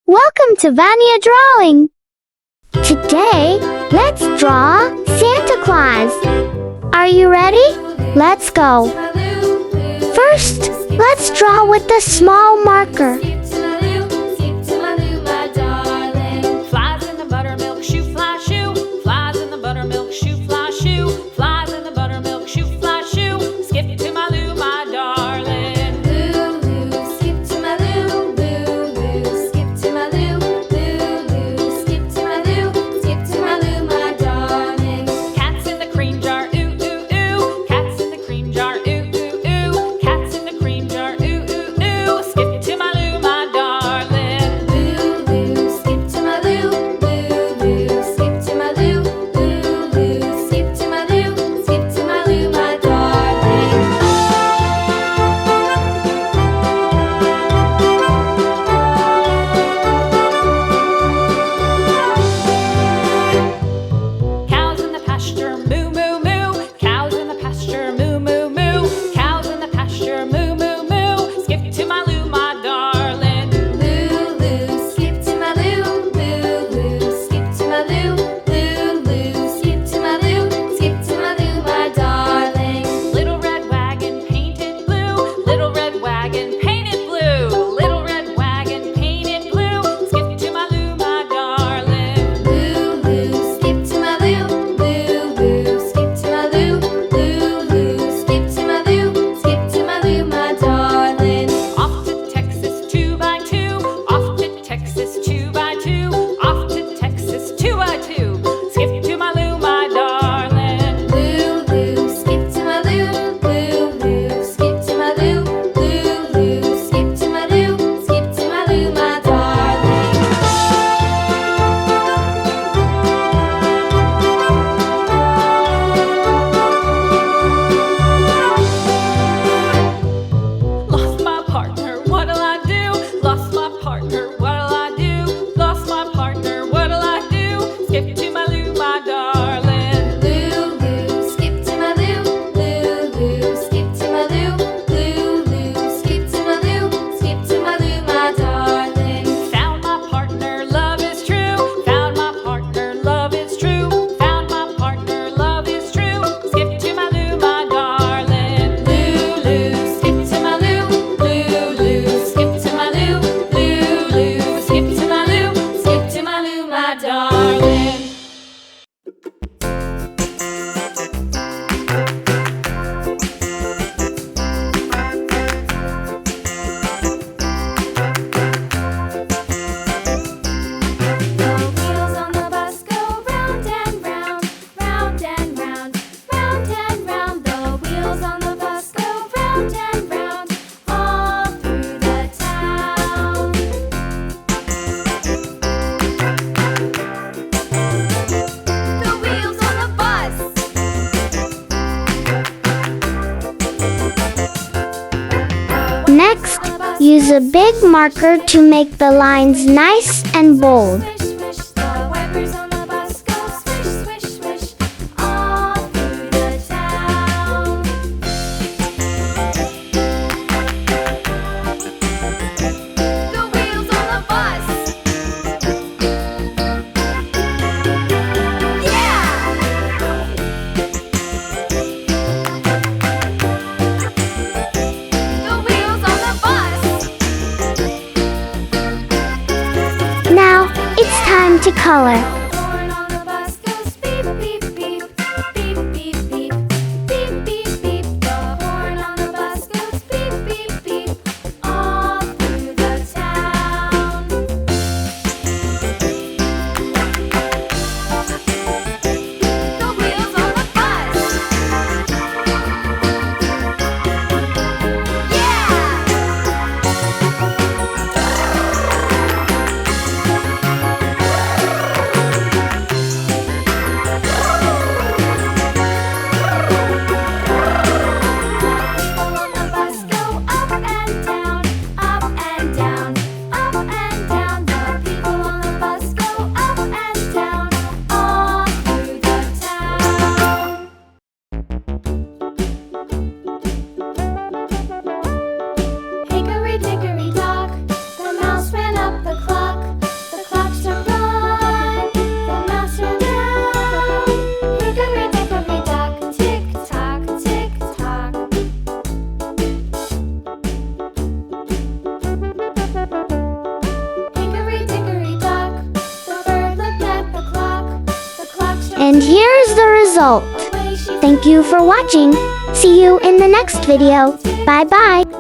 Welcome to Vania Drawing! Today, let's draw Santa Claus. Are you ready? Let's go. First, let's draw with a small marker. Flies in the buttermilk shoe, fly shoe. Flies in the buttermilk shoe, fly shoe. Flies in the buttermilk shoe, fly shoe. Skip to my Lou, my darling. Lou, Lou, skip to my Lou. Lou, Lou, skip to my Lou. Lou, Lou, skip to my Lou. Skip to my Lou, my darling. Cats in the cream jar, ooh, ooh, ooh. Cats in the cream jar, ooh, ooh, ooh. Cats in the cream jar, ooh, ooh, ooh. Skip to my Lou, my darling. Lou, Lou, skip to my Lou. Lou, Lou, skip to my Lou. Lou, Lou, skip to my Lou. Skip to my Lou, my darling. Cows in the pasture, moo, moo, moo. Cows in the pasture, moo, moo, moo. Cows in the pasture, moo, moo, moo. Skip to my Lou, my darling. Lou, Lou, skip to my Lou. Lou, Lou, skip to my Lou. Lou, Lou, skip to my Lou. Skip to my Lou, my darling. Little red wagon painted blue. Little red wagon painted blue. Little red wagon painted blue. Skip to my Lou, my darling. Lou, Lou, skip to my Lou. Lou, Lou, skip to my Lou. Lou, Lou, skip to my Lou. Skip to my Lou, my darling. Off to Texas 2x2. Off to Texas 2x2. Off to Texas 2x2. Skip to my Lou, my darling. Lou, Lou, skip to my Lou. Lou, Lou, skip to my Lou. Lou, Lou, skip to my Lou. Skip to my Lou, my darling. Lost my partner, what'll I do? Lost my partner, what'll I do? Lost my partner, what'll I do? Skip to my Lou, my darling. Lou, Lou, skip to my Lou. Lou, Lou, skip to my Lou. Lou, Lou, skip to my Lou. Skip to my Lou, my darling. Found my partner, love is true. Found my partner, love is true. Found my partner, love is true. Skip to my Lou, my darling. Lou, Lou, skip to my Lou. Lou, Lou, skip to my Lou. Lou, Lou, skip to my Lou. Skip to my Lou, my darling. The wheels on the bus go round and round, round and round, round and round. The wheels on the bus go round and round, all through the town. The wheels on the bus. Next, use a big marker to make the lines nice and bold. Swish, swish, the wipers on the bus go swish, swish, swish, all through the town. The wheels on the bus. Yeah! The wheels on the bus. Now, it's time to color. The horn on the bus goes beep, beep, beep, beep, beep, beep, beep, beep, beep. The horn on the bus goes beep, beep, beep, all through the town. The wheels on the bus. Yeah! And here's the result. Thank you for watching. See you in the next video. Bye bye.